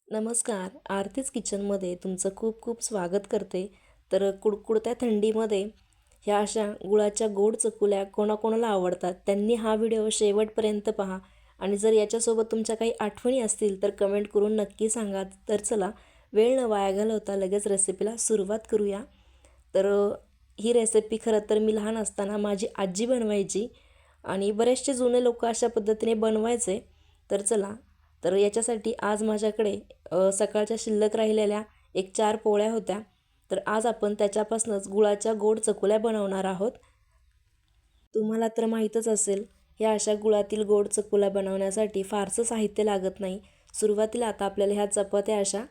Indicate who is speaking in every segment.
Speaker 1: नमस्कार. आरतीच किचनमध्ये तुमचं खूप खूप स्वागत करते. तर कुडकुडत्या थंडीमध्ये ह्या अशा गुळाच्या गोड चकुल्या कोणाकोणाला आवडतात त्यांनी हा व्हिडिओ शेवटपर्यंत पहा. आणि जर याच्यासोबत तुमच्या काही आठवणी असतील तर कमेंट करून नक्की सांगा. तर चला, वेळ न वाया घालवता लगेच रेसिपीला सुरुवात करूया. तर ही रेसिपी खरं तर मी लहान असताना माझी आजी बनवायची आणि बरेचसे जुने लोक अशा पद्धतीने बनवायचे. तर चला, तर याच्यासाठी आज माझ्याकडे सकाळच्या शिल्लक राहिलेल्या एक 4 पोळ्या होत्या. तर आज आपण त्याच्यापासूनच गुळाच्या गोड चकुल्या बनवणार आहोत. तुम्हाला तर माहीतच असेल, ह्या अशा गुळातील गोड चकुल्या बनवण्यासाठी फारसं साहित्य लागत नाही. सुरुवातीला आता आपल्याला ह्या चपात्या अशा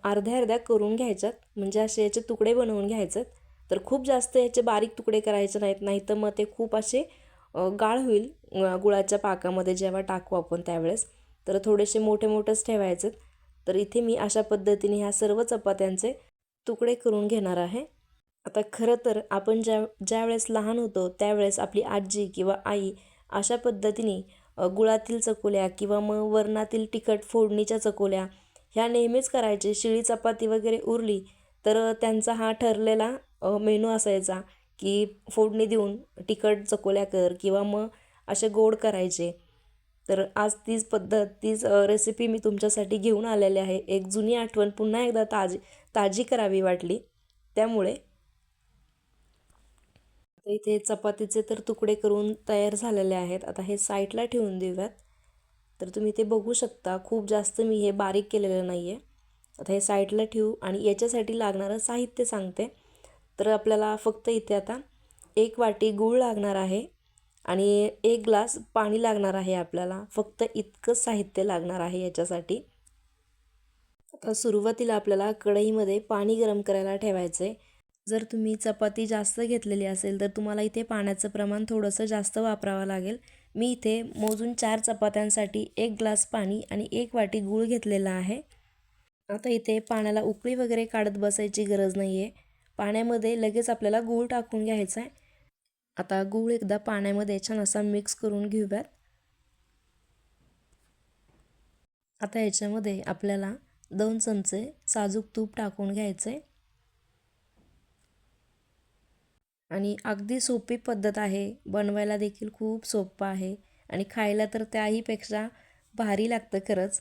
Speaker 1: अर्ध्या अर्ध्या करून घ्यायच्यात, म्हणजे असे याचे तुकडे बनवून घ्यायचेत. तर खूप जास्त याचे बारीक तुकडे करायचे नाहीत, नाहीतर मग ते खूप असे गाळ होईल गुळाच्या पाकामध्ये जेव्हा टाकू आपण त्यावेळेस. तर थोडेसे मोठे मोठेच ठेवायचे. तर इथे मी अशा पद्धतीने ह्या सर्व चपात्यांचे तुकडे करून घेणार आहे. आता खरं तर आपण ज्यावेळेस लहान होतो त्यावेळेस आपली आजी किंवा आई अशा पद्धतीने गुळातील चकोल्या किंवा मग वरणातील तिखट फोडणीच्या चकोल्या ह्या नेहमीच करायचे. शिळी चपाती वगैरे उरली तर त्यांचा हा ठरलेला मेनू असायचा की फोडणी देऊन तिखट चकोल्या कर किंवा मग असे गोड करायचे. तर आज तीच पद्धत, तीच रेसिपी मी तुमच्यासाठी घेऊन आलेले आहे. एक जुनी आठवण पुन्हा एकदा ताजी करावी वाटली त्यामुळे. आता इथे चपातीचे तर तुकडे करून तयार झालेले आहेत. आता हे साईडला ठेवून देऊयात. तर तुम्ही ते बघू शकता, खूप जास्त मी हे बारीक केलेलं नाही आहे. आता हे साईडला ठेवू आणि याच्यासाठी लागणारं साहित्य सांगते. तर आपल्याला फक्त इथे आता 1 वाटी गूळ लागणार आहे आणि 1 ग्लास पाणी लागणार आहे. आपल्याला फक्त इतकंच साहित्य लागणार आहे याच्यासाठी. आता सुरुवातीला आपल्याला कढईमध्ये पाणी गरम करायला ठेवायचं आहे. जर तुम्ही चपाती जास्त घेतलेली असेल तर तुम्हाला इथे पाण्याचं प्रमाण थोडंसं जास्त वापरावं लागेल. मी इथे मोजून 4 चपात्यांसाठी 1 ग्लास पाणी आणि 1 वाटी गूळ घेतलेला आहे. आता इथे पाण्याला उकळी वगैरे काढत बसायची गरज नाही आहे. पाण्यामध्ये लगेच आपल्याला गूळ टाकून घ्यायचा आहे. आता गूळ एकदा पाण्यामध्ये छान असा मिक्स करून घेऊयात. आता याच्यामध्ये आपल्याला 2 चमचे साजूक तूप टाकून घ्यायचं आहे. आणि अगदी सोपी पद्धत आहे, बनवायला देखील खूप सोपं आहे आणि खायला तर त्याहीपेक्षा भारी लागतं खरंच.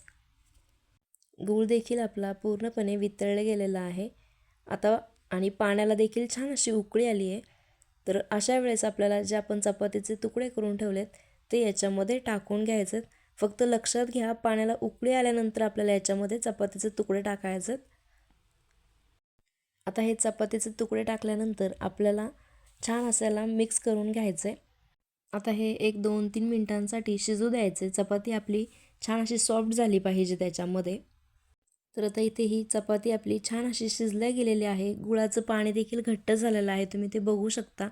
Speaker 1: गूळ देखील आपला पूर्णपणे वितळले गेलेला आहे आता आणि पाण्याला देखील छान अशी उकळी आली आहे. तर अशा वेळेस आपल्याला जे आपण चपातीचे तुकडे करून ठेवलेत ते याच्यामध्ये टाकून घ्यायचे. फक्त लक्षात घ्या, पाण्याला उकळी आल्यानंतर आपल्याला याच्यामध्ये चपातीचे तुकडे टाकायचे. आता हे चपातीचे तुकडे टाकल्यानंतर आपल्याला छान असायला मिक्स करून घ्यायचे. आता हे एक 2-3 मिनिटांसाठी शिजू द्यायचे. चपाती आपली छान अशी सॉफ्ट झाली पाहिजे त्याच्यामध्ये. तर आता इथे ही चपाती आपली छान अशी शिजल्या गेलेली आहे. गुळाचं पाणी देखील घट्ट झालेलं आहे, तुम्ही ते बघू शकता.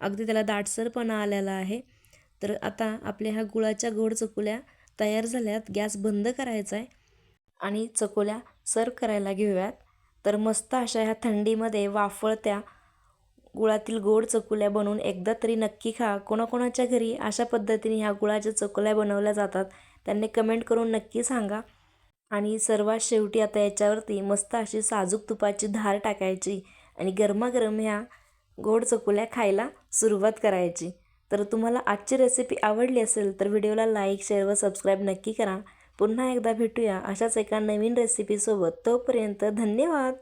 Speaker 1: अगदी त्याला दाटसरपणा आलेला आहे. तर आता आपल्या ह्या गुळाच्या गोड चकुल्या तयार झाल्यात. गॅस बंद करायचा आहे आणि चकोल्या सर्व करायला घेऊयात. तर मस्त अशा ह्या थंडीमध्ये वाफळत्या गुळातील गोड चकुल्या बनवून एकदा तरी नक्की खा. कोणाकोणाच्या घरी अशा पद्धतीने ह्या गुळाच्या चकुल्या बनवल्या जातात त्यांनी कमेंट करून नक्की सांगा. आणि सर्वात शेवटी आता याच्यावरती मस्त अशी साजूक तुपाची धार टाकायची आणि गरमागरम ह्या गोड चकुल्या खायला सुरुवात करायची. तर तुम्हाला आजची रेसिपी आवडली असेल तर व्हिडिओला लाईक, शेअर व सबस्क्राईब नक्की करा. पुन्हा एकदा भेटूया अशाच एका नवीन रेसिपीसोबत. तोपर्यंत धन्यवाद.